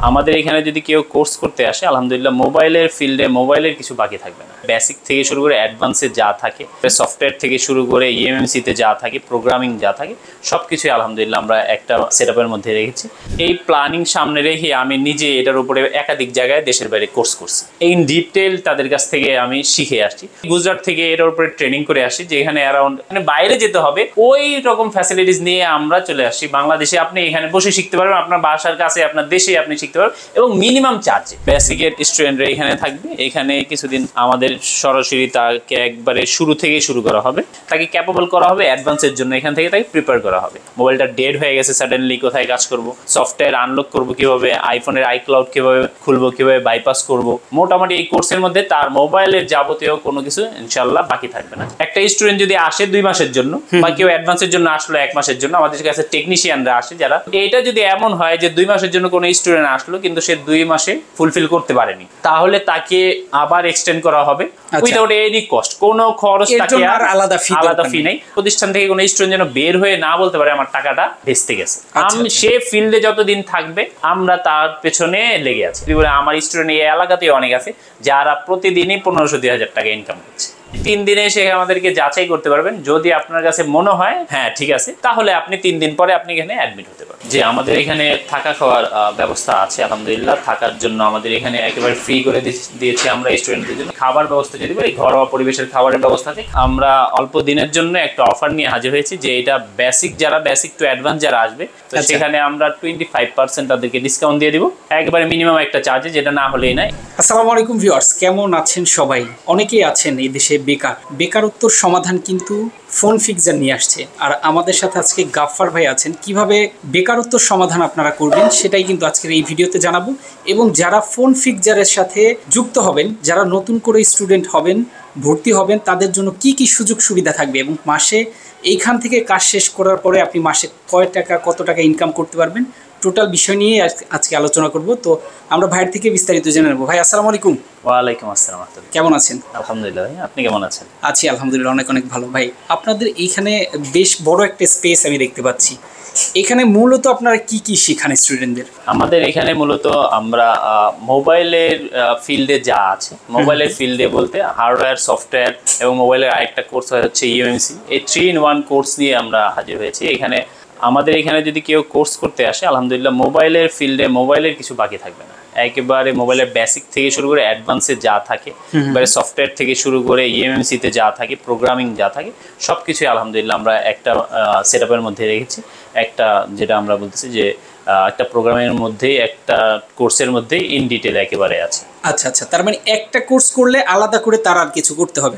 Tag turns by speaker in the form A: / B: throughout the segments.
A: আমাদের এখানে যদি কেউ কোর্স করতে আসে আলহামদুলিল্লাহ মোবাইলের ফিল্ডে মোবাইলের কিছু বাকি থাকবে না। বেসিক থেকে শুরু করে অ্যাডভান্সে যা থাকে, সফটওয়্যার থেকে শুরু করে ইএমএমসিতে যা থাকে, প্রোগ্রামিং যা থাকে, সব কিছুই আলহামদুলিল্লাহ আমরা একটা সেটআপের মধ্যে রেখেছি। এই প্ল্যানিং সামনে রেখে আমি নিজে এটার উপরে একাধিক জায়গায় দেশের বাইরে কোর্স করছি। এই ডিটেল তাদের কাছ থেকে আমি শিখে আসছি। গুজরাট থেকে এটার উপরে ট্রেনিং করে আসি, যেখানে অ্যারাউন্ড বাইরে যেতে হবে ওই রকম ফ্যাসিলিটিস নিয়ে আমরা চলে আসছি বাংলাদেশে। আপনি এখানে বসে শিখতে পারবেন, আপনার বাসার কাছে আপনার দেশে আপনি শিখতে পারবেন, এবং মিনিমাম চার্জে। বেসিকের স্টুডেন্টরা এখানে থাকবে। এখানে কিছুদিন আমাদের সরাসরি তাকে একবারে শুরু থেকেই শুরু করা হবে, তাকে ক্যাপেবল করা হবে অ্যাডভান্সের জন্য। এখান থেকে তাকে প্রিপেয়ার করা হবে। মোবাইলটা ডেড হয়ে গেছে সাডেনলি, কোথায় কাজ করব, সফটওয়্যার আনলক করব কিভাবে, আইফোনের আইক্লাউড কিভাবে খুলবো, কিভাবে বাইপাস করব। মোটামুটি এই কোর্সের মধ্যে তার মোবাইলের যাবতীয় কোনো কিছু ইনশাআল্লাহ বাকি থাকবে না। একটা স্টুডেন্ট যদি আসে 2 মাসের জন্য, বা কেউ অ্যাডভান্সের জন্য আসলো 1 মাসের জন্য, আমাদের কাছে টেকনিশিয়ানরা আসে যারা, এটা যদি এমন হয় যে 2 মাসের জন্য কোনো স্টুডেন্ট আসলো কিন্তু সে 2 মাসে ফুলফিল করতে পারেনি, তাহলে তাকে আবার এক্সটেন্ড করা হবে উইদাউট এনি কস্ট। কোনো খরচ তাকে আলাদা ফি নেই। প্রতিষ্ঠান থেকে কোনো স্টুডেন্ট যেন বের হয়ে না বলতে পারে আমার টাকাটা ভেস্তে গেছে। সে ফিল্ডে যতদিন থাকবে আমরা তার পেছনে লেগে আছি। আমার স্টুডেন্ট এই এলাকাতেই অনেক আছে যারা প্রতিদিনই 1500-2000 টাকা ইনকাম করছে। 3 দিনে এসে আমাদেরকে যাচাই করতে পারবেন। যদি আপনার কাছে মনে হয় হ্যাঁ ঠিক আছে, তাহলে আপনি 3 দিন পরে আপনি এখানে অ্যাডমিট হতে পারবেন। যে আমাদের এখানে থাকা খাওয়ার ব্যবস্থা আছে আলহামদুলিল্লাহ। থাকার জন্য আমাদের এখানে একেবারে ফ্রি করে দিয়েছি আমরা স্টুডেন্টদের জন্য। খাবার ব্যবস্থা যদি বলি, ঘরোয়া পরিবেশের খাবারের ব্যবস্থা আছে। আমরা অল্প দিনের জন্য একটা অফার নিয়ে হাজির হয়েছি যে এটা বেসিক টু অ্যাডভান্স যারা আসবে, তো সেখানে আমরা 25% তাদেরকে ডিসকাউন্ট দিয়ে দিব, একেবারে মিনিমাম একটা চার্জে, যেটা না হলেই নাই।
B: আসসালামু আলাইকুম ভিউয়ার্স, কেমন আছেন সবাই? অনেকেই আছেন এই দেশে বেকারত্বর সমাধান কিন্তু ফোন ফিক্সার নিয়ে আসছে। আর আমাদের সাথে আজকে গাফফার ভাই আছেন। কিভাবে বেকারত্বর সমাধান আপনারা করবেন সেটাই কিন্তু আজকের এই ভিডিওতে জানাবো। এবং যারা ফোন ফিক্সারের সাথে যুক্ত হবেন, যারা নতুন করে স্টুডেন্ট হবেন, ভর্তি হবেন, তাদের জন্য কি কি সুযোগ সুবিধা থাকবে, এবং মাসে এইখান থেকে কাজ শেষ করার পরে আপনি মাসে কত টাকা ইনকাম করতে পারবেন, টোটাল বিষয় নিয়ে আজকে আলোচনা করব। তো আমরা ভাইয়ের থেকে বিস্তারিত জেনে নেব। ভাই আসসালামু আলাইকুম।
A: ওয়ালাইকুম আসসালাম।
B: কেমন আছেন?
A: আলহামদুলিল্লাহ ভাই, আপনি কেমন আছেন?
B: আছি আলহামদুলিল্লাহ, অনেক ভালো। ভাই আপনাদের এইখানে বেশ বড় একটা স্পেস আমি দেখতে পাচ্ছি। এখানে মূলত আপনারা কি কি শেখান স্টুডেন্টদের?
A: আমাদের এখানে মূলত আমরা মোবাইলের ফিল্ডে যা আছে, মোবাইলের ফিল্ডে বলতে হার্ডওয়্যার, সফটওয়্যার এবং মোবাইলের আরেকটা কোর্স হচ্ছে ইএমএমসি, এই 3-in-1 কোর্স নিয়ে আমরা হাজির হয়েছি এখানে। আমাদের এখানে যদি কেউ কোর্স করতে আসে আলহামদুলিল্লাহ মোবাইলের ফিল্ডে মোবাইলের কিছু বাকি থাকবে না। একেবারে মোবাইলের বেসিক থেকে শুরু করে অ্যাডভান্সে যা থাকে, এবারে সফটওয়্যার থেকে শুরু করে ইএমএমসিতে যা থাকে, প্রোগ্রামিং যা থাকে, সব কিছুই আলহামদুলিল্লাহ আমরা একটা সেটআপের মধ্যে রেখেছি। একটা যেটা আমরা বলতেছি যে একটা প্রোগ্রামের মধ্যেই, একটা কোর্সের মধ্যেই ইন ডিটেল একেবারে আছে।
B: আচ্ছা, তার মানে একটা কোর্স করলে আলাদা করে তার আর কিছু করতে হবে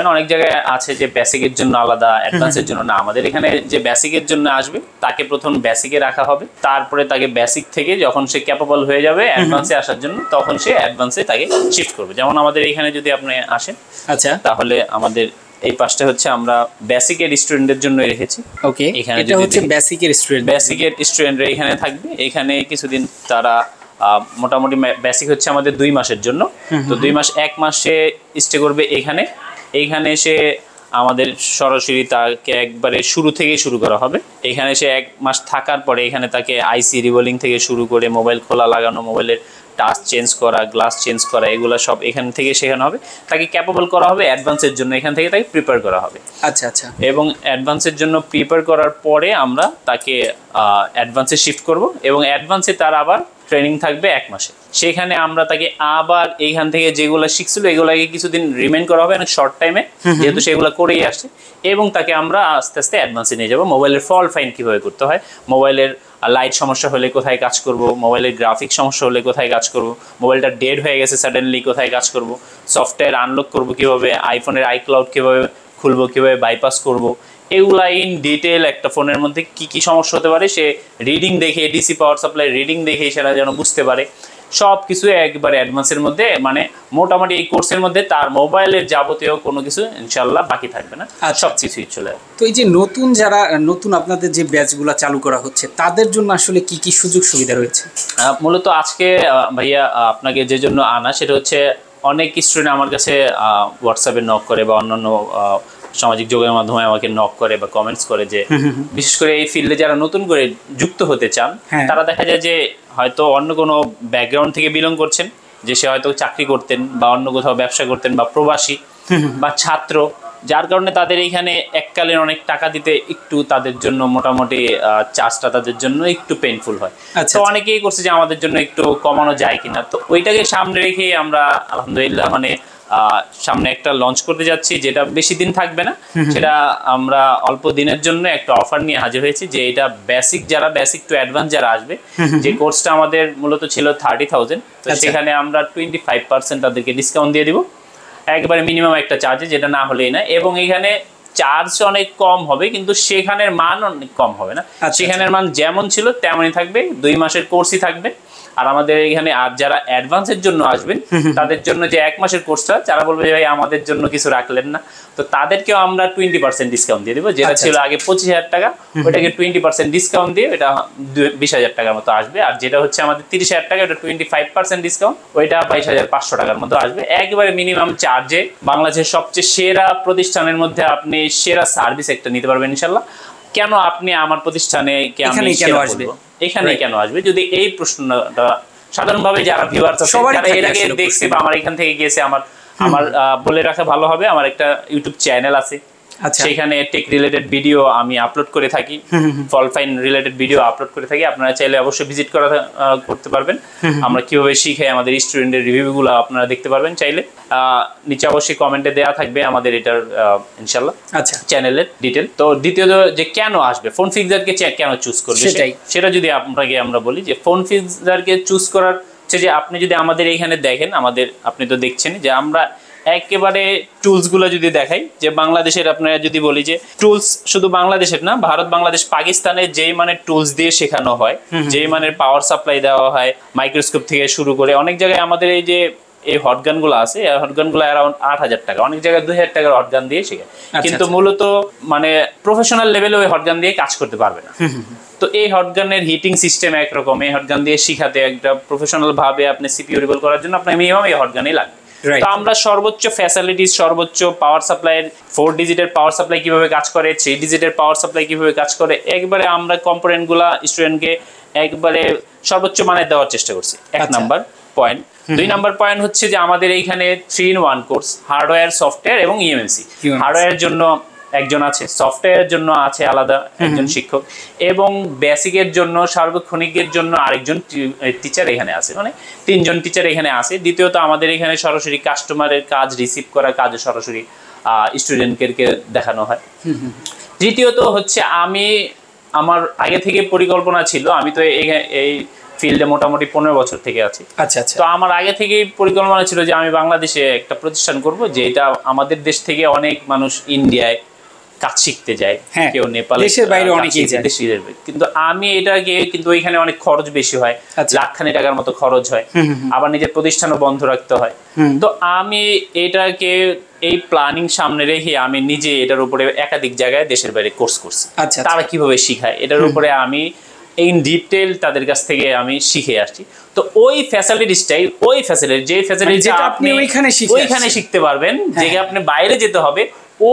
B: না?
A: অনেক জায়গায় আছে যে বেসিকের জন্য আলাদা, অ্যাডভান্সের জন্য না। আমাদের এখানে যে বেসিকের জন্য আসবে তাকে প্রথম বেসিকে রাখা হবে, তারপরে তাকে বেসিক থেকে যখন সে ক্যাপেবল হয়ে যাবে অ্যাডভান্সে আসার জন্য, তখন সে অ্যাডভান্সে তাকে শিফট করবে। যেমন আমাদের এখানে যদি আপনি আসেন, আচ্ছা, তাহলে আমাদের এই পাশটা হচ্ছে আমরা বেসিকের স্টুডেন্টদের জন্য রেখেছি।
B: ওকে, এটা হচ্ছে বেসিকের
A: স্টুডেন্টরা এখানে থাকবে। এখানে কিছুদিন তারা মোটামুটি বেসিক হচ্ছে আমাদের 2 মাসের জন্য। তো 2 মাস, 1 মাস সে স্টে করবে এইখানে এসে আমাদের সরাসরি তাকে একবারে শুরু থেকেই শুরু করা হবে। এখানে সে 1 মাস থাকার পরে এখানে তাকে আইসি রিবোলিং থেকে শুরু করে মোবাইল খোলা লাগানো, মোবাইলের টাচ চেঞ্জ করা, গ্লাস চেঞ্জ করা, এগুলো সব এখান থেকে শেখানো হবে। তাকে ক্যাপেবল করা হবে অ্যাডভান্সের জন্য, এখান থেকে তাকে প্রিপেয়ার করা হবে।
B: আচ্ছা, এবং
A: অ্যাডভান্সের জন্য প্রিপেয়ার করার পরে আমরা তাকে অ্যাডভান্সে শিফট করব, এবং অ্যাডভান্সে তার আবার ট্রেনিং থাকবে 1 মাসে। সেখানে আমরা তাকে আবার এইখান থেকে যেগুলো শিখছিল এগুলোকে কিছুদিন রিমেইন করা হবে অনেক শর্ট টাইমে, যেহেতু সেগুলো করেই আসছে, এবং তাকে আমরা আস্তে আস্তে অ্যাডভান্সে নিয়ে যাবো। মোবাইলের ফল্ট ফাইন্ড কীভাবে করতে হয়, মোবাইলের লাইট সমস্যা হলে কোথায় কাজ করব, মোবাইলের গ্রাফিক সমস্যা হলে কোথায় কাজ করব, মোবাইলটা ডেড হয়ে গেছে সাডেনলি কোথায় কাজ করব, সফটওয়্যার আনলক করব কীভাবে, আইফোনের আইক্লাউড কীভাবে খুলবো, কীভাবে বাইপাস করব, এগুলা ইন ডিটেল একটা ফোনের মধ্যে কি কি সমস্যা হতে পারে সে রিডিং দেখে, ডিসি পাওয়ার সাপ্লাই রিডিং দেখে সেটা যেন বুঝতে পারে। সব কিছু একবারে অ্যাডভান্সের মধ্যে, মানে মোটামুটি এই কোর্সের মধ্যে তার মোবাইলের যাবতীয় কোনো কিছু ইনশাল্লাহ বাকি থাকবে না, সব কিছুই চলে যাবে।
B: তো এই যে নতুন আপনাদের যে ব্যাচগুলো চালু করা হচ্ছে তাদের জন্য আসলে কি কি সুযোগ সুবিধা রয়েছে?
A: মূলত আজকে ভাইয়া আপনাকে যে জন্য আনা সেটা হচ্ছে অনেক স্টুডেন্ট আমার কাছে হোয়াটসঅ্যাপে নক করে বা অন্যান্য সামাজিক যোগাযোগের মাধ্যমে আমাকে নক করে বা কমেন্টস করে যে বিশেষ করে এই ফিল্ডে যারা নতুন করে যুক্ত হতে চান তারা দেখা যায় যে হয়তো অন্য কোনো ব্যাকগ্রাউন্ড থেকে বিলং করছেন, যে সে হয়তো চাকরি করতেন বা অন্য কোথাও ব্যবসা করতেন বা প্রবাসী বা ছাত্র, যার কারণে তাদের এইখানে এককালীন অনেক টাকা দিতে একটু তাদের জন্য মোটামুটি চার্জটা তাদের জন্য একটু পেইনফুল হয়। তো অনেকেই করছে যে আমাদের জন্য একটু কমানো যায় কিনা, তো ওইটাকে সামনে রেখে আমরা আলহামদুলিল্লাহ মানে সামনে একটা লঞ্চ করতে যাচ্ছি, যেটা বেশি দিন থাকবে না, সেটা আমরা অল্প দিনের জন্য একটা অফার নিয়ে হাজির হয়েছি যে এটা বেসিক টু অ্যাডভান্স যারা আসবে, যে কোর্সটা আমাদের মূলত ছিল 30,000, তো সেখানে আমরা 25% তাদেরকে ডিসকাউন্ট দিয়ে দিব একবারে মিনিমাম একটা চার্জে, যেটা না হলেই না। এবং এখানে চার্জ অনেক কম হবে কিন্তু সেখানের মান অনেক কম হবে না, সেখানের মান যেমন ছিল তেমনই থাকবে, 2 মাসের কোর্সই থাকবে। আর আমাদের এখানে আর যারা অ্যাডভান্সের জন্য আসবেন তাদের জন্য যে 1 মাসের কোর্সটা, যারা বলবে ভাই আমাদের জন্য কিছু রাখলেন না, তো তাদেরকেও আমরা 20% ডিসকাউন্ট দিয়ে দেবো। যেটা ছিল আগে 25,000 টাকা, ওটাকে 20% ডিসকাউন্ট দিয়ে এটা 20,000 টাকার মতো আসবে। আর যেটা হচ্ছে আমাদের 30,000 টাকা, ওটা 25% ডিসকাউন্ট, ওইটা 22,500 টাকার মতো আসবে। একেবারে মিনিমাম চার্জে বাংলাদেশের সবচেয়ে সেরা প্রতিষ্ঠানের মধ্যে আপনি সেরা সার্ভিস একটা নিতে পারবেন ইনশাল্লাহ। কেন আপনি আমার প্রতিষ্ঠানে এখানে কেন আসবে, যদি এই প্রশ্নটা সাধারণভাবে যারা ভিউয়ার্স আছে তারা এর আগে দেখছে বা আমার এখান থেকে গিয়েছে, আমার বলে রাখা ভালো হবে, আমার একটা ইউটিউব চ্যানেল আছে, সেখানে টেক রিলেটেড ভিডিও আমি আপলোড করে থাকি, ফলফাইন রিলেটেড ভিডিও আপলোড করে থাকি। আপনারা চাইলে অবশ্যই ভিজিট করতে পারবেন। আমরা কিভাবে শিখাই, আমাদের স্টুডেন্টের রিভিউগুলো আপনারা দেখতে পারবেন চাইলে। নিচে অবশ্যই কমেন্টে দেওয়া থাকবে আমাদের এটার ইনশাল্লাহ চ্যানেলের ডিটেল। তো দ্বিতীয়ত যে কেন আসবে, ফোন ফিক্সারকে কেন চুজ করবে, সেটা যদি আপনাকে আমরা বলি যে ফোন ফিক্সারকে চুজ করার হচ্ছে যে আপনি যদি আমাদের এইখানে দেখেন, আপনি তো দেখছেন যে আমরা একেবারে টুলসগুলো যদি দেখাই, যে বাংলাদেশের আপনারা যদি বলি যে টুলস শুধু বাংলাদেশের না, ভারত, বাংলাদেশ, পাকিস্তানে যেই মানের টুলস দিয়ে শেখানো হয়, যেই মানের পাওয়ার সাপ্লাই দেওয়া হয়, মাইক্রোস্কোপ থেকে শুরু করে অনেক জায়গায় আমাদের এই হটগানগুলো আছে, এই হটগানগুলো অ্যারাউন্ড 8,000 টাকা, অনেক জায়গায় 2,000 টাকার হটগান দিয়ে শেখায়, কিন্তু মূলত মানে প্রফেশনাল লেভেলে ওই হটগান দিয়ে কাজ করতে পারবে না। তো এই হটগানের হিটিং সিস্টেম একরকম, এই হটগান দিয়ে শিখাতে একটা প্রফেশনাল ভাবে আপনি সিপিইউ রিবল করার জন্য আপনার মিনিমাম এই হটগানই লাগবে। তো আমরা সর্বোচ্চ ফ্যাসিলিটিস, সর্বোচ্চ পাওয়ার সাপ্লাইয়ের 4 ডিজিটের পাওয়ার সাপ্লাই কিভাবে কাজ করে, 3 ডিজিটের পাওয়ার সাপ্লাই কিভাবে কাজ করে, একবারে আমরা কম্পোনেন্টগুলা স্টুডেন্টকে একবারে সর্বোচ্চ মানের দেওয়ার চেষ্টা করছি। 1 নাম্বার পয়েন্ট। 2 নাম্বার পয়েন্ট হচ্ছে যে আমাদের এইখানে 3-in-1 কোর্স, হার্ডওয়্যার, সফটওয়্যার এবং ইএমএসি। হার্ডওয়্যারের জন্য একজন আছে, সফটওয়্যারের জন্য আছে আলাদা একজন শিক্ষক, এবং বেসিকের জন্য, সার্বক্ষণিকের জন্য আরেকজন টিচার এখানে আছে, মানে 3 জন টিচার এখানে আছে। দ্বিতীয়ত আমাদের এখানে সরাসরি কাস্টমারের কাজ রিসিভ করা, কাজ সরাসরি স্টুডেন্টকে দেখানো হয়। তৃতীয়ত হচ্ছে আমার আগে থেকে পরিকল্পনা ছিল, আমি তো এই ফিল্ডে মোটামুটি 15 বছর থেকে আছি। তো আমার আগে থেকেই পরিকল্পনা ছিল যে আমি বাংলাদেশে একটা প্রতিষ্ঠান করব, যে এটা আমাদের দেশ থেকে অনেক মানুষ ইন্ডিয়ায় কাজ শিখতে যায়, কেউ নেপালে, দেশের বাইরে অনেকেই যায়, কিন্তু আমি এটাকে কিন্তু ওইখানে অনেক খরচ বেশি হয়, লাখখানি টাকার মতো খরচ হয়, আবার নিজের প্রতিষ্ঠানও বন্ধ রাখতে হয়। তো আমি এটাকে এই প্ল্যানিং সামনে রেখে আমি নিজে এটার উপরে একাধিক জায়গায় দেশের বাইরে কোর্স করছি, তারা কিভাবে শিখায় এটার উপরে আমি ইন ডিটেল তাদের কাছ থেকে আমি শিখে আসছি। তো ওই ফ্যাসিলিটিসটাই, যে ফ্যাসিলিটি আপনি ওইখানে শিখতে পারবেন, যে আপনি বাইরে যেতে হবে,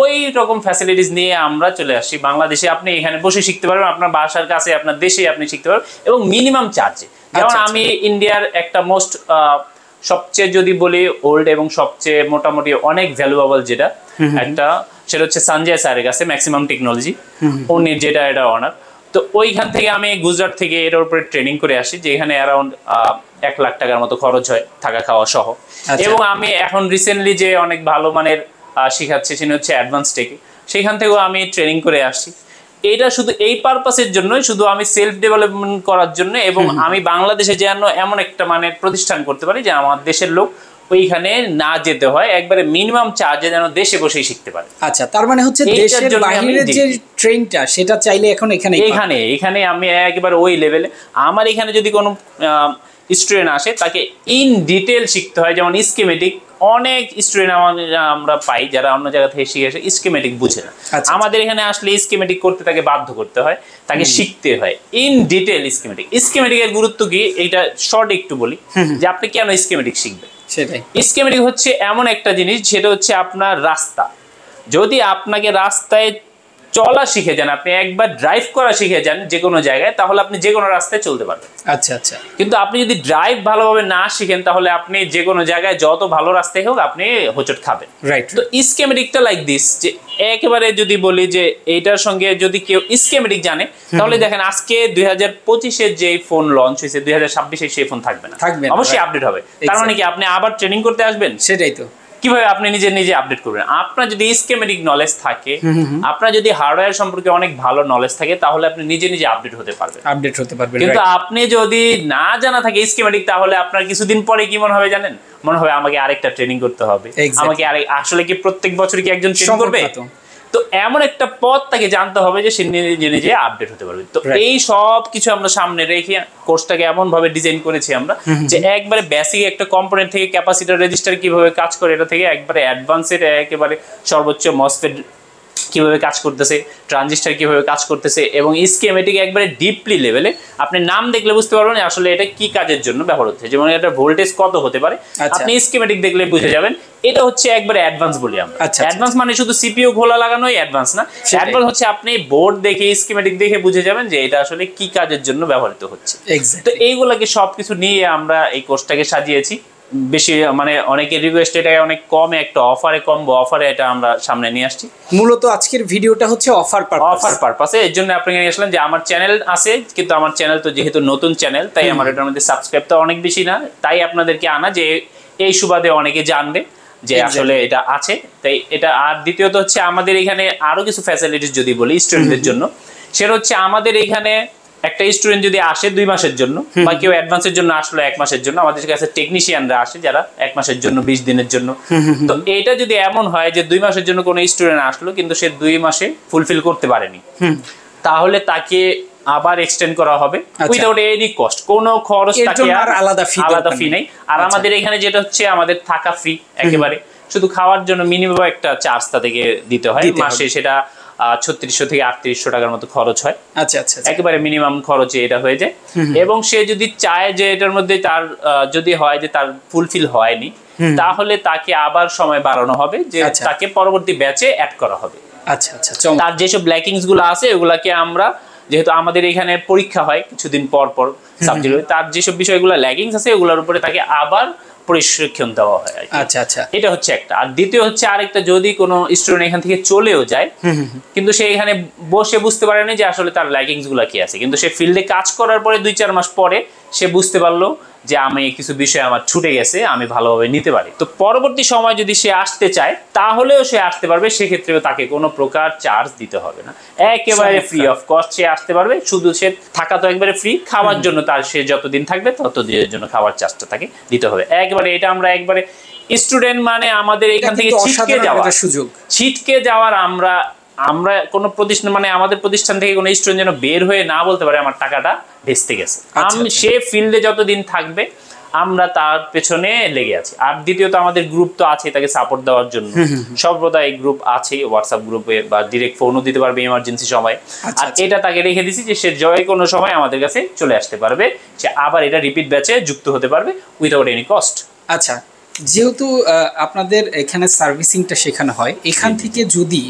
A: ওই রকম ফ্যাসিলিটিস নিয়ে আমরা চলে আসছি বাংলাদেশে। আপনি এখানে বসে শিখতে পারবেন, আপনার বাসার কাছে, আপনার দেশে আপনি শিখতে পারবেন, এবং মিনিমাম চার্জে। যেমন আমি ইন্ডিয়ার একটা সবচেয়ে যদি বলি ওল্ড এবং সবচেয়ে মোটামুটি অনেক ভ্যালুয়েবল যেটা সেটা হচ্ছে সঞ্জয় স্যারের কাছে, ম্যাক্সিমাম টেকনোলজি, উনি যেটা এটা অনার। তো ওইখান থেকে আমি গুজরাট থেকে এর উপরে ট্রেনিং করে আসি, যেখানে অ্যারাউন্ড 1 লাখ টাকার মতো খরচ হয় থাকা খাওয়া সহ। এবং আমি এখন রিসেন্টলি যে অনেক ভালো মানের শিখাচ্ছে, সেটা হচ্ছে অ্যাডভান্স টেকে, সেখান থেকেও আমি ট্রেনিং করে আসছি। এটা শুধু এই পারপাসের জন্যই, শুধু আমি সেলফ ডেভেলপমেন্ট করার জন্য, এবং আমি বাংলাদেশে যেন এমন একটা মানে প্রতিষ্ঠান করতে পারি যে আমার দেশের লোক ওইখানে না যেতে হয়, একবারে মিনিমাম চার্জে যেন দেশে বসেই শিখতে পারে।
B: তার মানে হচ্ছে দেশের বাইরের যে ট্রেনটা, সেটা চাইলে এখন
A: এখানে আমি একেবারে ওই লেভেলে। আমার এখানে যদি কোনো স্টুডেন্ট আসে, তাকে ইন ডিটেল শিখতে হয়, যেমন স্কিমেটিক। অনেক স্টুডেন্ট আমরা পাই যারা অন্য জায়গা থেকে শিখে এসে স্কিমেটিক বুঝে না, আমাদের এখানে আসলে স্কিমেটিক করতে তাকে বাধ্য করতে হয়, তাকে শিখতে হয় ইন ডিটেল স্কিমেটিকের গুরুত্ব কি, এইটা শর্ট একটু বলি, যে আপনি কেন স্কিমেটিক শিখবেন। স্কিমেটিক হচ্ছে এমন একটা জিনিস, যেটা হচ্ছে আপনার রাস্তা, যদি আপনাকে রাস্তায় চলা শিখে যান, আপনি একবার ড্রাইভ করা শিখে যান যে কোনো জায়গায়, তাহলে আপনি যে কোনো রাস্তায় চলতে পারবেন।
B: আচ্ছা আচ্ছা।
A: কিন্তু আপনি যদি ড্রাইভ ভালোভাবে না শিখেন, তাহলে আপনি যে কোনো জায়গায় যত ভালো রাস্তায় হোক আপনি হোঁচট খাবেন।
B: রাইট।
A: তো স্কেমেটিকটা লাইক দিস, যে একেবারে যদি বলি যে এইটার সঙ্গে যদি কেউ স্কেমেটিক জানে, তাহলে দেখেন আজকে 2025-এর যে ফোন লঞ্চ হয়েছে, 2026-এ সেই ফোন থাকবে না, অবশ্যই আপডেট হবে। তার মানে কি আপনি আবার ট্রেনিং করতে আসবেন?
B: সেটাই তো।
A: কিভাবে আপনি নিজে আপডেট করবেন? আপনার যদি স্কেমেটিক নলেজ থাকে, আপনার যদি হার্ডওয়্যার সম্পর্কে অনেক ভালো নলেজ থাকে, তাহলে আপনি নিজে আপডেট হতে পারবেন। কিন্তু আপনি যদি না জানা থাকে স্কেমেটিক, তাহলে আপনার কিছুদিন পরে কি মনে হবে জানেন? মনে হবে আমাকে আরেকটা ট্রেনিং করতে হবে, আমাকে আসলে কি প্রত্যেক বছর কি একজন ট্রেনিং করবে? তো এমন একটা পথ তাকে জানতে হবে যে সে নিজে আপডেট হতে পারবে। তো এই সব কিছু আমরা সামনে রেখে কোর্সটাকে এমন ভাবে ডিজাইন করেছি আমরা, যে একবারে বেসিক একটা কম্পোনেন্ট থেকে ক্যাপাসিটর রেজিস্টার কিভাবে কাজ করে, এটা থেকে একবারে অ্যাডভান্সের একেবারে সর্বোচ্চ মসফেট কিভাবে কাজ করতেছে, ট্রানজিস্টার কিভাবে কাজ করতেছে, এবং স্কিমেটিক একবারে ডিপলি লেভেলে আপনি নাম দেখলে বুঝতে পারবেন আসলে এটা কি কাজের জন্য ব্যবহার হচ্ছে। যেমন এটা ভোল্টেজ কত হতে পারে, আপনি স্কিমেটিক দেখলে বুঝে যাবেন এটা হচ্ছে একবারে অ্যাডভান্স বলি আমরা। অ্যাডভান্স মানে শুধু সিপিইউ খোলা লাগানোই অ্যাডভান্স না, অ্যাডভান্স হচ্ছে আপনি বোর্ড দেখে স্কিমেটিক দেখে বুঝে যাবেন যে এটা আসলে কি কাজের জন্য ব্যবহৃত হচ্ছে। তো এইগুলাকে সবকিছু নিয়ে আমরা এই কোর্সটাকে সাজিয়েছি। বেশি মানে অনেকের রিকোয়েস্ট, এটা অনেক কমে একটা অফারে, কম্বো অফারে এটা আমরা সামনে নিয়ে আসছি।
B: মূলত আজকের ভিডিওটা হচ্ছে অফার
A: পারপাসে। এর জন্য আপনাকে নিয়ে আসলাম যে আমার চ্যানেল আছে, কিন্তু আমার চ্যানেল তো যেহেতু নতুন চ্যানেল, তাই আমার এটার মধ্যে সাবস্ক্রাইব তো অনেক বেশি না, তাই আপনাদেরকে আনা যে এই সুবাদে অনেকে জানবে যে আসলে এটা আছে। তাই এটা। আর দ্বিতীয়ত হচ্ছে আমাদের এখানে আরো কিছু ফ্যাসিলিটিস যদি বলি স্টুডেন্টদের জন্য, সেটা হচ্ছে আমাদের এখানে একটা স্টুডেন্ট যদি আসে 2 মাসের জন্য, বা কেউ অ্যাডভান্সের জন্য আসলো 1 মাসের জন্য, আমাদের কাছে টেকনিশিয়ানরা আসে যারা 1 মাসের জন্য, 20 দিনের জন্য। তো এটা যদি এমন হয় যে 2 মাসের জন্য কোনো স্টুডেন্ট আসলো কিন্তু সে 2 মাসে ফুলফিল করতে পারেনি, তাহলে তাকে আবার এক্সটেন্ড করা হবে উইদাউট এনি কস্ট, কোনো খরচ থাকে আলাদা ফি নেই। আর আমাদের এখানে যেটা হচ্ছে আমাদের থাকা ফ্রি একেবারে, শুধু খাওয়ার জন্য মিনিমাম একটা চার্জ তাদেরকে দিতে হয় মাসে, সেটা 3600 থেকে 3800 টাকার মতো খরচ হয়।
B: আচ্ছা আচ্ছা,
A: একেবারে মিনিমাম খরচে এটা হয়ে যায়। এবং সে যদি চায় যে এটার মধ্যে তার যদি হয় যে তার ফুলফিল হয়নি, তাহলে তাকে আবার সময় বাড়ানো হবে, যে তাকে পরবর্তী ব্যাচে অ্যাড করা হবে।
B: আচ্ছা আচ্ছা।
A: তার যেসব ল্যাকিংস গুলো আছে ওগুলাকে আমরা, যেহেতু আমাদের এখানে পরীক্ষা হয় কিছুদিন পর পর সাবজেক্ট, তার যেসব বিষয়গুলো ল্যাকিংস আছে ওগুলোর উপরে তাকে আবার প্রশিক্ষণ দেওয়া হয়।
B: আচ্ছা আচ্ছা,
A: এটা হচ্ছে একটা। আর দ্বিতীয় হচ্ছে আরেকটা, যদি কোনো স্টুডেন্ট এখান থেকে চলেও যায় কিন্তু সে এখানে বসে বুঝতে পারেনি যে আসলে তার ল্যাকিংস গুলা কি আছে, কিন্তু সে ফিল্ডে কাজ করার পরে 2-4 মাস পরে সে বুঝতে পারলো যে আমি কিছু বিষয় আমার ছুটে গেছে, আমি ভালোভাবে নিতে পারি। তো পরবর্তী সময় যদি সে আসতে চায় তাহলেও সে আসতে পারবে, সেক্ষেত্রেও তাকে কোনো প্রকার চার্জ দিতে হবে না, একেবারে ফ্রি অফ কস্ট সে আসতে পারবে। শুধু সে থাকা তো একবারে ফ্রি, খাওয়ার জন্য তার সে যতদিন থাকবে ততদিনের জন্য খাওয়ার চার্জটা তাকে দিতে হবে একবারে। এটা আমরা একবারে স্টুডেন্ট মানে আমাদের এখান থেকে ছিটকে যাওয়ার আমরা কোনো প্রতিষ্ঠান মানে আমাদের প্রতিষ্ঠান থেকে কোনো স্টুডেন্ট যেন বের হয়ে না বলতে পারে আমার টাকাটা ভেস্তে গেছে। সে ফিল্ডে যতদিন থাকবে আমরা তার পেছনে লেগে আছি। আর দ্বিতীয়ত আমাদের গ্রুপ তো আছে তাকে সাপোর্ট দেওয়ার জন্য, সর্বদাই গ্রুপ আছে, হোয়াটসঅ্যাপ গ্রুপে বা ডিরেক্ট ফোনও দিতে পারবে ইমার্জেন্সি সময়। আর এটা তাকে রেখে দিছি যে সে যে কোনো সময় আমাদের কাছে চলে আসতে পারবে, সে আবার এটা রিপিট ব্যাচে যুক্ত হতে পারবে উইদাউট এনি কস্ট।
B: আচ্ছা, যেহেতু আপনাদের এখানে সার্ভিসিংটা শেখানো হয়, এখান থেকে যদি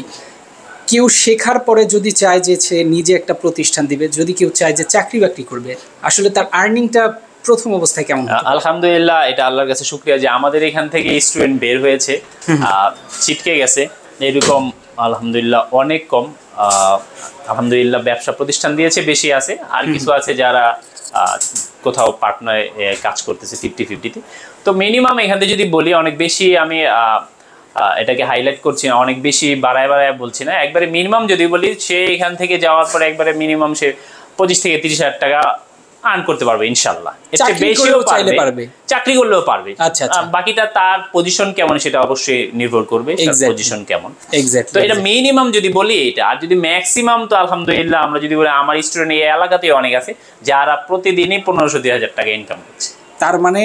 B: কেউ শেখার পরে যদি চায় যে সে নিজে একটা প্রতিষ্ঠান দিবে, যদি কেউ চায় যে চাকরি বাকরি করবে, আসলে তার আর্নিংটা প্রথম অবস্থায় কেমন?
A: আলহামদুলিল্লাহ, এটা আল্লাহর কাছে শুকরিয়া যে আমাদের এখান থেকে স্টুডেন্ট বের হয়েছে, ছিটকে গেছে এরকম আলহামদুলিল্লাহ অনেক কম। আলহামদুলিল্লাহ ব্যবসা প্রতিষ্ঠান দিয়েছে বেশি আছে, আর কিছু আছে যারা কোথাও পার্টনারে কাজ করতেছে 50-50-তে। তো মিনিমাম এখান থেকে যদি বলি, অনেক বেশি আমি এটাকে হাইলাইট করছি না, অনেক বেশি বাড়ায় বলছি না, একবারে মিনিমাম যদি বলি, সে এখান থেকে যাওয়ার পরে একবারে মিনিমাম সে 25 থেকে 30 হাজার টাকা আর্ন করতে পারবে ইনশাআল্লাহ। এর চেয়ে বেশিও পারবে, চাকরি করলেও পারবে। বাকিটা তার পজিশন কেমন সেটা অবশ্যই নির্ভর করবে, পজিশন কেমন। তো এটা মিনিমাম যদি বলি এটা। আর যদি ম্যাক্সিমাম, তো আলহামদুলিল্লাহ আমরা যদি বলি আমার স্টুডেন্ট এই এলাকাতেই অনেক আছে যারা প্রতিদিনই 1500-2000 টাকা ইনকাম করছে।
B: তার মানে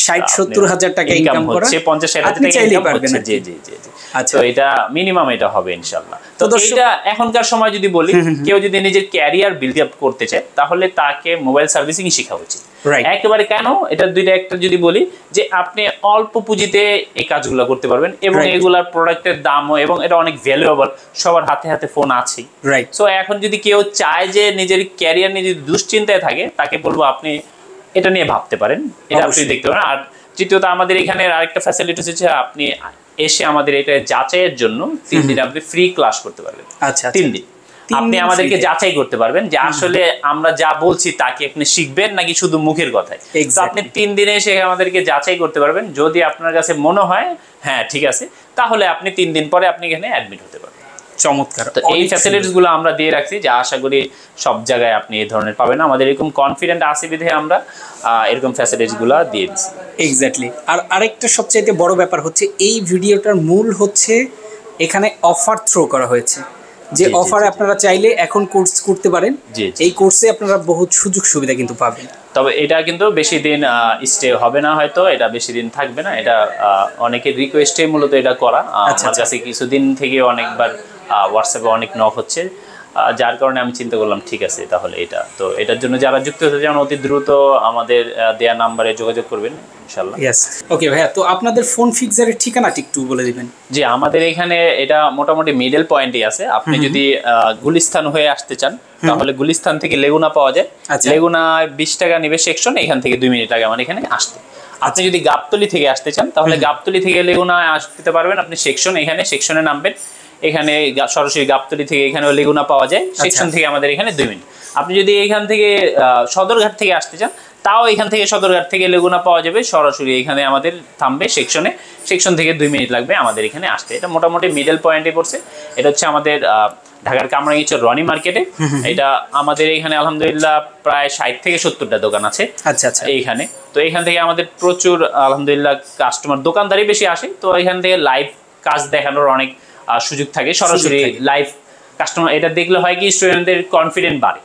B: 60-70 হাজার টাকা ইনকাম করা
A: হচ্ছে, 50-60 হাজার
B: আপনি
A: টাকা
B: চাইলেই
A: ইনকাম
B: পারবেন
A: হচ্ছে।
B: আর কি।
A: জি জি জি জি।
B: আচ্ছা।
A: তো এটা মিনিমাম এটা হবে ইনশাআল্লাহ। তো
B: দর্শক-
A: এটা এখনকার সময় যদি বলি, কেউ যদি নিজের ক্যারিয়ার বিল্ড আপ করতে চায় তাহলে তাকে মোবাইল সার্ভিসিং শেখা উচিত।
B: Right.
A: একেবারে কেন, এটা দুইটা একটা যদি বলি যে আপনি অল্প পুঁজিতে এই কাজগুলো করতে পারবেন এবং
B: Right.
A: এগুলার প্রোডাক্টের দামও এবং এটা অনেক ভ্যালুয়েবল, সবার হাতে হাতে ফোন আছেই।
B: রাইট।
A: সো এখন যদি কেউ চায় যে নিজের ক্যারিয়ার নিয়ে যদি দুশ্চিন্তায় থাকে, তাকে বলবো আপনি এটা নিয়ে ভাবতে পারেন, এটা আপনি
B: অবশ্যই।
A: দেখতে পারেন। আর তৃতীয়ত আমাদের এখানে আরেকটা ফ্যাসিলিটি হচ্ছে আপনি এসে আমাদের এটা যাচাইয়ের জন্য 3 দিন আপনি ফ্রি ক্লাস করতে পারবেন।
B: আচ্ছা,
A: 3 দিন আপনি
B: দিন
A: আমাদেরকে
B: free তে।
A: যাচাই করতে পারবেন যে আসলে আমরা যা বলছি তা কি আপনি শিখবেন নাকি শুধু মুখের কথায়। তো
B: Exactly.
A: আপনি 3 দিনে এসে আমাদেরকে যাচাই করতে পারবেন। যদি আপনার কাছে মনে হয় হ্যাঁ ঠিক আছে, তাহলে আপনি 3 দিন পরে আপনি এখানে অ্যাডমিট হতে পারবেন।
B: চমৎকার।
A: তো এই
B: অনেক
A: ফ্যাসিলিটিস গুলো আমরা দিয়ে রাখছি, যা আশা করি সব জায়গায় আপনি এই ধরনের পাবেন। আমাদের এরকম কনফিডেন্ট আছে বিধে আমরা এরকম ফ্যাসিলিটিস গুলো দিয়ে দিচ্ছি।
B: এক্স্যাক্টলি। আর আরেকটা সবচাইতে বড় ব্যাপার হচ্ছে এই ভিডিওটার মূল হচ্ছে এখানে অফার থ্রো করা হয়েছে, যে
A: জি, জি,
B: অফারে
A: জি, জি।
B: আপনারা চাইলে এখন কোর্স করতে পারেন।
A: জি, জি।
B: এই কোর্সে আপনারা বহুত সুযোগ সুবিধা কিন্তু পাবেন।
A: তবে এটা কিন্তু বেশি দিন স্টে হবে না, হয়তো এটা বেশি দিন থাকবে না। এটা অনেকের রিকোয়েস্টে মূলত এটা করা।
B: আচ্ছা,
A: আমার কাছে কিছুদিন থেকে অনেকবার হোয়াটসঅ্যাপে অনেক নক হচ্ছে, যার কারণে আমি চিন্তা করলাম ঠিক আছে তাহলে এটা। তো এটার জন্য যারা যুক্ত হতে চান অতি দ্রুত আমাদের দেয়া নাম্বারে যোগাযোগ করবেন ইনশাল্লাহ।
B: ইয়েস। ওকে ভাইয়া, তো আপনাদের ফোন ফিক্সারের ঠিকানাটি একটু বলে দিবেন।
A: জি, আমাদের এখানে এটা মোটামুটি মিডল পয়েন্টই আছে। আপনি যদি গুলিস্তান হয়ে আসতে চান তাহলে গুলিস্তান থেকে লেগুনা পাওয়া যায়।
B: আচ্ছা।
A: লেগুনায় 20 টাকা নেবে সেকশন, এখান থেকে 2 মিনিট লাগে আমার এখানে আসতে। আপনি যদি গাবতলী থেকে আসতে চান তাহলে গাবতলী থেকে লেগুনায় আসতে পারবেন। আপনি সেকশন, এখানে সেকশনে নামবেন, এখানে সরাসরি গাবতলী থেকে এখানে লেগুনা পাওয়া যায়। সেকশন থেকে আমাদের এখানে 2 মিনিট। আপনি যদি এখান থেকে সদরঘাট থেকে আসতে চান তাও এখান থেকে সদরঘাট থেকে লেগুনা পাওয়া যাবে, সরাসরি এখানে আমাদের থামবে সেকশনে, সেকশন থেকে 2 মিনিট লাগবে আমাদের এখানে আসতে। এটা মোটামুটি মিডল পয়েন্টে পড়ছে। এটা হচ্ছে আমাদের ঢাকার কামরাঙ্গীরচর রনি মার্কেটে। এটা আমাদের এখানে আলহামদুলিল্লাহ প্রায় 60 থেকে 70টা দোকান আছে
B: আচ্ছা আচ্ছা।
A: এইখানে। তো এখান থেকে আমাদের প্রচুর আলহামদুলিল্লাহ কাস্টমার, দোকানদারি বেশি আসে। তো এখান থেকে লাইভ কাজ দেখানোর অনেক সুযোগ থাকে, সরাসরি লাইভ কাস্টমার। এটা দেখলে হয় কি স্টুডেন্টদের কনফিডেন্ট বাড়ে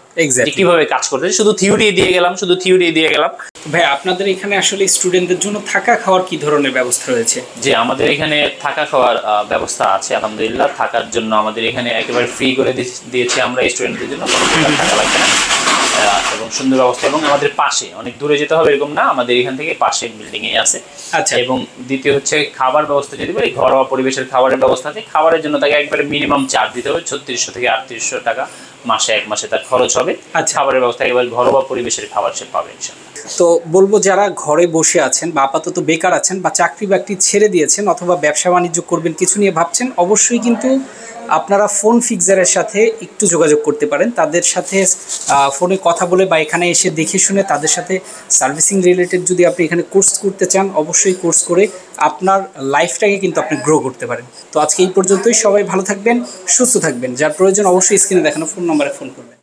A: যে কিভাবে কাজ করতে। শুধু থিওরি দিয়ে গেলাম।
B: ভাই আপনাদের এখানে আসলে স্টুডেন্টদের জন্য থাকা খাওয়ার কি ধরনের ব্যবস্থা রয়েছে?
A: যে আমাদের এখানে থাকা খাওয়ার ব্যবস্থা আছে আলহামদুলিল্লাহ। থাকার জন্য আমাদের এখানে একেবারে ফ্রি করে দিয়েছি আমরা স্টুডেন্টদের জন্য, কোনো টাকা থাকা লাগবে না এবং সুন্দর অবস্থা। এবং আমাদের পাশে, অনেক দূরে যেতে হবে এরকম না, আমাদের এখান থেকে পাশে বিল্ডিং এ আছে।
B: আচ্ছা।
A: এবং দ্বিতীয় হচ্ছে খাবার ব্যবস্থা, যদি বলি ঘরোয়া পরিবেশের খাবারের ব্যবস্থা আছে। খাবারের জন্য তাকে একবারে মিনিমাম চার্জ দিতে হবে 3600 থেকে 3800 টাকা মাসে, 1 মাসে তার খরচ হবে।
B: আচ্ছা।
A: খাবারের ব্যবস্থা একেবারে ঘরোয়া পরিবেশের খাবার সে পাবে ইনশাআল্লাহ।
B: তো বলবো যারা ঘরে বসে আছেন বা আপাতত বেকার আছেন বা চাকরি বাকরি ছেড়ে দিয়েছেন অথবা ব্যবসা বাণিজ্য করবেন কিছু নিয়ে ভাবছেন, অবশ্যই কিন্তু আপনারা ফোন ফিক্সারের সাথে একটু যোগাযোগ করতে পারেন। তাদের সাথে ফোনে কথা বলে বা এখানে এসে দেখে শুনে তাদের সাথে সার্ভিসিং রিলেটেড যদি আপনি এখানে কোর্স করতে চান, অবশ্যই কোর্স করে আপনার লাইফটাকে কিন্তু আপনি গ্রো করতে পারেন। তো আজকে এই পর্যন্তই। সবাই ভালো থাকবেন, সুস্থ থাকবেন। যার প্রয়োজন অবশ্যই স্ক্রিনে দেখানো ফোন নম্বরে ফোন করবেন।